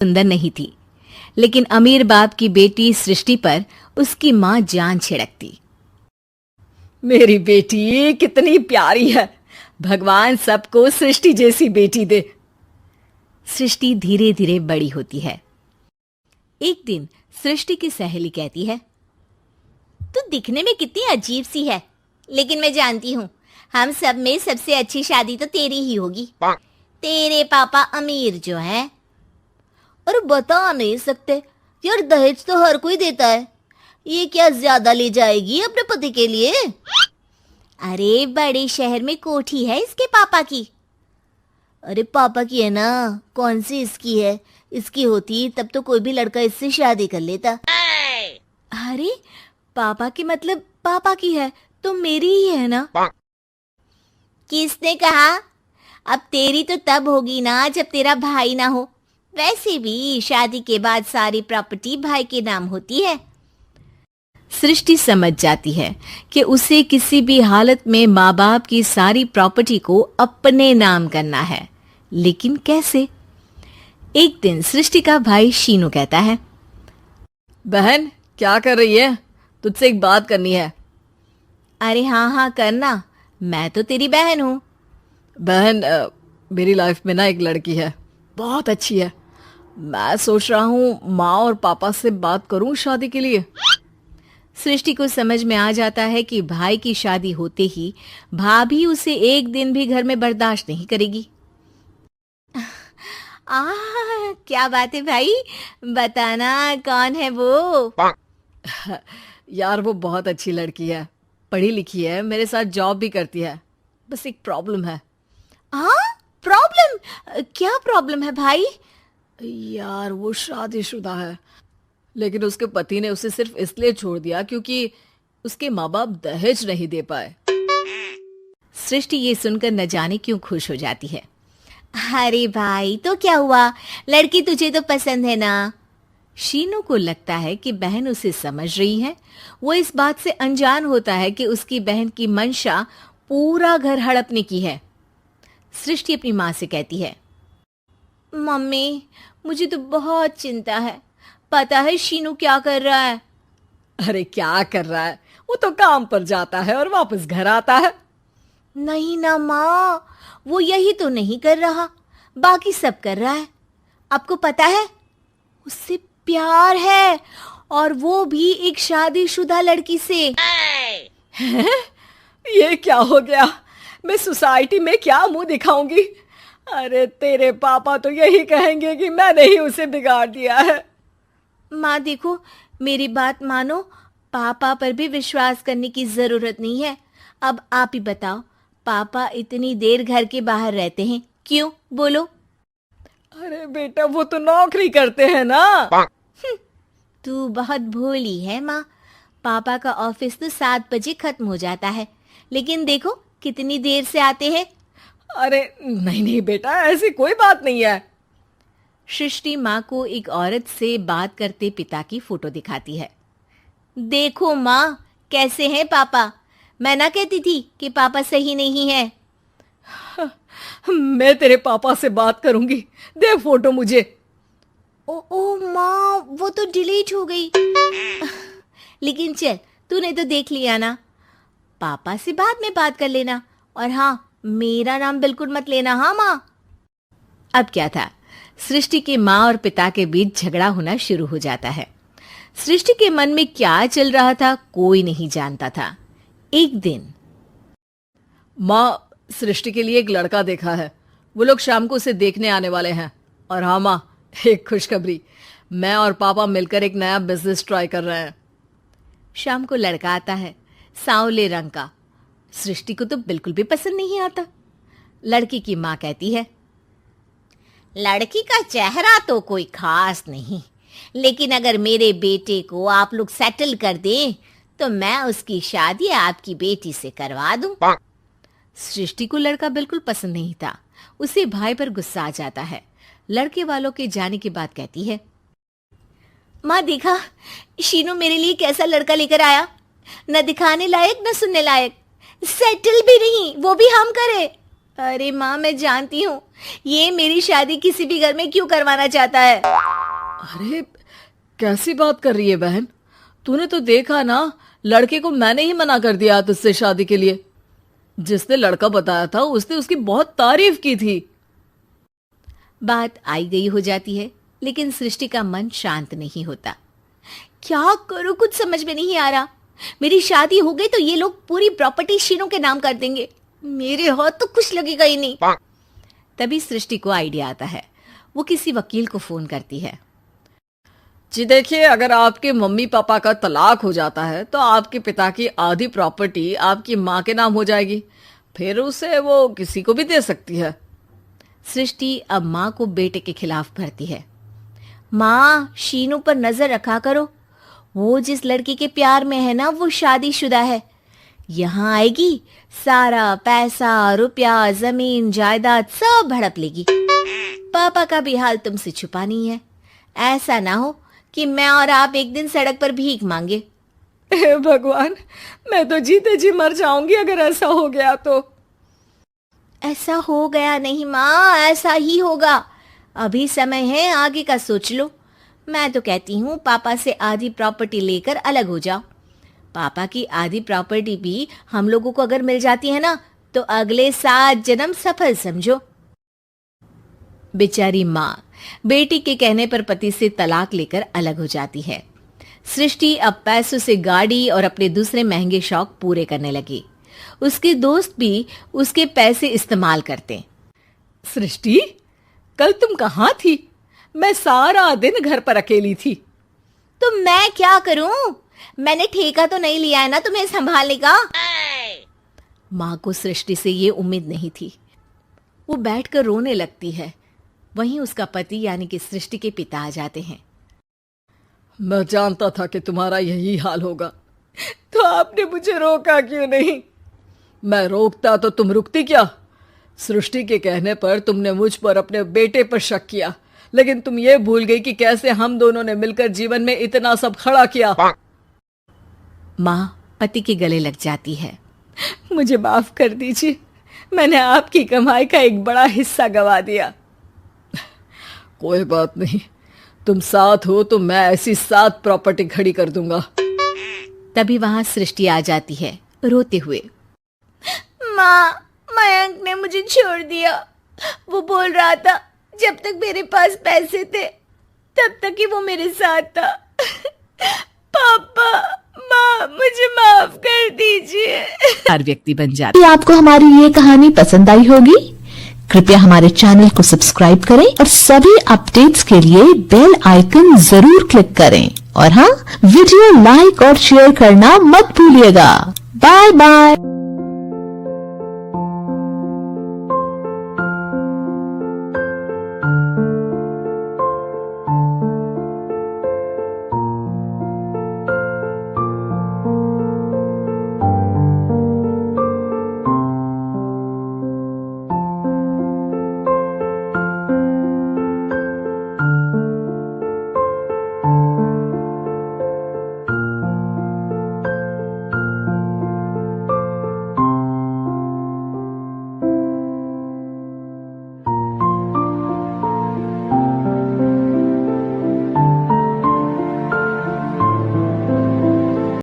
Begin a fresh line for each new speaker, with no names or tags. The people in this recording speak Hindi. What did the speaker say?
सुंदर नहीं थी, लेकिन अमीर बाप की बेटी सृष्टि पर उसकी माँ जान छिड़कती।
मेरी बेटी कितनी प्यारी है, भगवान सबको सृष्टि जैसी बेटी दे।
सृष्टि धीरे धीरे बड़ी होती है। एक दिन सृष्टि की सहेली कहती है,
तू दिखने में कितनी अजीब सी है, लेकिन मैं जानती हूँ हम सब में सबसे अच्छी शादी तो तेरी ही होगी। तेरे पापा अमीर जो हैं। और बता नहीं सकते यार, दहेज तो हर कोई देता है, ये क्या ज्यादा ले जाएगी अपने पति के लिए? अरे बड़े शहर में कोठी है इसके पापा की। अरे पापा की है ना, कौन सी इसकी है? इसकी होती तब तो कोई भी लड़का इससे शादी कर लेता।
अरे पापा की मतलब पापा की है तो मेरी ही है ना?
किसने कहा? अब तेरी तो तब होगी ना जब तेरा भाई ना हो। वैसे भी शादी के बाद सारी प्रॉपर्टी भाई के नाम होती है।
सृष्टि समझ जाती है कि उसे किसी भी हालत में माँ बाप की सारी प्रॉपर्टी को अपने नाम करना है, लेकिन कैसे? एक दिन सृष्टि का भाई शीनू कहता है,
बहन क्या कर रही है? तुझसे एक बात करनी है।
अरे हाँ हाँ करना, मैं तो तेरी बहन हूँ।
बहन मेरी लाइफ में ना एक लड़की है, बहुत अच्छी है। मैं सोच रहा हूँ माँ और पापा से बात करूँ शादी के लिए।
सृष्टि को समझ में आ जाता है कि भाई की शादी होते ही भाभी उसे एक दिन भी घर में बर्दाश्त नहीं करेगी।
क्या बात है भाई, बताना कौन है वो?
यार वो बहुत अच्छी लड़की है, पढ़ी लिखी है, मेरे साथ जॉब भी करती है। बस एक प्रॉब्लम है।
प्रॉब्लम? क्या प्रॉब्लम है भाई?
यार वो शादीशुदा है, लेकिन उसके पति ने उसे सिर्फ इसलिए छोड़ दिया क्योंकि उसके माँ बाप दहेज नहीं दे पाए।
सृष्टि ये सुनकर न जाने क्यों खुश हो जाती है।
अरे भाई तो क्या हुआ, लड़की तुझे तो पसंद है ना?
शीनू को लगता है कि बहन उसे समझ रही है। वो इस बात से अनजान होता है कि उसकी बहन की मंशा पूरा घर हड़पने की है। सृष्टि अपनी माँ से कहती है,
मम्मी मुझे तो बहुत चिंता है। पता है शीनू क्या कर रहा है?
अरे क्या कर रहा है? वो तो काम पर जाता है और वापस घर आता है।
नहीं ना माँ, वो यही तो नहीं कर रहा, बाकी सब कर रहा है। आपको पता है उससे प्यार है, और वो भी एक शादीशुदा लड़की से।
ये क्या हो गया? मैं सोसाइटी में क्या मुंह दिखाऊंगी? अरे तेरे पापा तो यही कहेंगे कि मैंने ही उसे बिगाड़ दिया है।
माँ देखो, मेरी बात मानो, पापा पर भी विश्वास करने की जरूरत नहीं है। अब आप ही बताओ, पापा इतनी देर घर के बाहर रहते हैं क्यों? बोलो।
अरे बेटा वो तो नौकरी करते हैं ना।
तू बहुत भोली है माँ। पापा का ऑफिस तो 7 बजे खत्म हो जाता है, लेकिन देखो कितनी देर से आते हैं।
अरे नहीं नहीं बेटा, ऐसी कोई बात नहीं है।
सृष्टि माँ को एक औरत से बात करते पिता की फोटो दिखाती है।
देखो माँ कैसे हैं पापा। मैं ना कहती थी कि पापा सही नहीं है।
मैं तेरे पापा से बात करूंगी, दे फोटो मुझे।
ओ माँ, वो तो डिलीट हो गई। लेकिन चल, तूने तो देख लिया ना। पापा से बाद में बात कर लेना, और हाँ मेरा नाम बिल्कुल मत लेना। हाँ माँ।
अब क्या था, सृष्टि के माँ और पिता के बीच झगड़ा होना शुरू हो जाता है। सृष्टि के मन में क्या चल रहा था कोई नहीं जानता था। एक दिन,
माँ सृष्टि के लिए एक लड़का देखा है, वो लोग शाम को उसे देखने आने वाले हैं। और हाँ माँ, एक खुशखबरी, मैं और पापा मिलकर एक नया बिजनेस ट्राई कर रहे हैं।
शाम को लड़का आता है, सांवले रंग का। सृष्टि को तो बिल्कुल भी पसंद नहीं आता। लड़की की माँ कहती है,
लड़की का चेहरा तो कोई खास नहीं, लेकिन अगर मेरे बेटे को आप लोग सेटल कर दें तो मैं उसकी शादी आपकी बेटी से करवा दूं।
सृष्टि को लड़का बिल्कुल पसंद नहीं था। उसे भाई पर गुस्सा आ जाता है। लड़के वालों के जाने के बाद कहती है,
माँ देखा शीनू मेरे लिए कैसा लड़का लेकर आया, न दिखाने लायक न सुनने लायक, सेटल भी नहीं, वो भी हम करे। अरे माँ, मैं जानती हूँ ये मेरी शादी किसी भी घर में क्यों करवाना चाहता है।
अरे कैसी बात कर रही है बहन, तूने तो देखा ना, लड़के को मैंने ही मना कर दिया तुझसे शादी के लिए। जिसने लड़का बताया था उसने उसकी बहुत तारीफ की थी।
बात आई गई हो जाती है, लेकिन सृष्टि का मन शांत नहीं होता।
क्या करूँ, कुछ समझ में नहीं आ रहा। मेरी शादी हो गई तो ये लोग पूरी प्रॉपर्टी शीनू के नाम कर देंगे, मेरे हाथ तो कुछ लगेगा ही नहीं।
तभी सृष्टि को आइडिया आता है। वो किसी वकील को फोन करती है।
जी देखिए, अगर आपके मम्मी पापा का तलाक हो जाता है तो आपके पिता की आधी प्रॉपर्टी आपकी माँ के नाम हो जाएगी, फिर उसे वो किसी को भी दे सकती है।
सृष्टि अब माँ को बेटे के खिलाफ भरती है। माँ, शीनू पर नजर रखा करो, वो जिस लड़की के प्यार में है ना वो शादीशुदा है। यहाँ आएगी, सारा पैसा, रुपया, जमीन, जायदाद सब हड़प लेगी। पापा का भी हाल तुमसे छुपा नहीं है। ऐसा ना हो कि मैं और आप एक दिन सड़क पर भीख मांगे।
हे भगवान, मैं तो जीते जी मर जाऊंगी अगर ऐसा हो गया तो।
ऐसा हो गया नहीं माँ, ऐसा ही होगा। अभी समय है, आगे का सोच लो। मैं तो कहती हूँ पापा से आधी प्रॉपर्टी लेकर अलग हो जाओ। पापा की आधी प्रॉपर्टी भी हम लोगों को अगर मिल जाती है ना तो अगले 7 जन्म सफल समझो।
बेचारी माँ बेटी के कहने पर पति से तलाक लेकर अलग हो जाती है। सृष्टि अब पैसों से गाड़ी और अपने दूसरे महंगे शौक पूरे करने लगी। उसके दोस्त भी उसके पैसे इस्तेमाल करते।
सृष्टि, कल तुम कहाँ थी? मैं सारा दिन घर पर अकेली थी।
तो मैं क्या करूं? मैंने ठेका तो नहीं लिया है ना तुम्हें संभालने का।
माँ को सृष्टि से ये उम्मीद नहीं थी। वो बैठकर रोने लगती है। वहीं उसका पति यानी कि सृष्टि के पिता आ जाते हैं।
मैं जानता था कि तुम्हारा यही हाल होगा, तो आपने मुझे रोका क्यों नहीं? मैं रोकता तो तुम रुकती क्या? सृष्टि के कहने पर तुमने मुझ पर, अपने बेटे पर शक किया, लेकिन तुम ये भूल गई कि कैसे हम दोनों ने मिलकर जीवन में इतना सब खड़ा किया।
माँ पति के गले लग जाती है।
मुझे माफ कर दीजिए, मैंने आपकी कमाई का एक बड़ा हिस्सा गवा दिया। कोई बात नहीं, तुम साथ हो तो मैं ऐसी 7 प्रॉपर्टी खड़ी कर दूंगा।
तभी वहां सृष्टि आ जाती है रोते हुए।
माँ, मयंक ने मुझे छोड़ दिया। वो बोल रहा था जब तक मेरे पास पैसे थे तब तक ही वो मेरे साथ था। पापा, माँ, मुझे माफ कर दीजिए।
हर व्यक्ति बन जाता।
आपको हमारी ये कहानी पसंद आई होगी। कृपया हमारे चैनल को सब्सक्राइब करें और सभी अपडेट्स के लिए बेल आइकन जरूर क्लिक करें। और हाँ, वीडियो लाइक और शेयर करना मत भूलिएगा। Bye bye.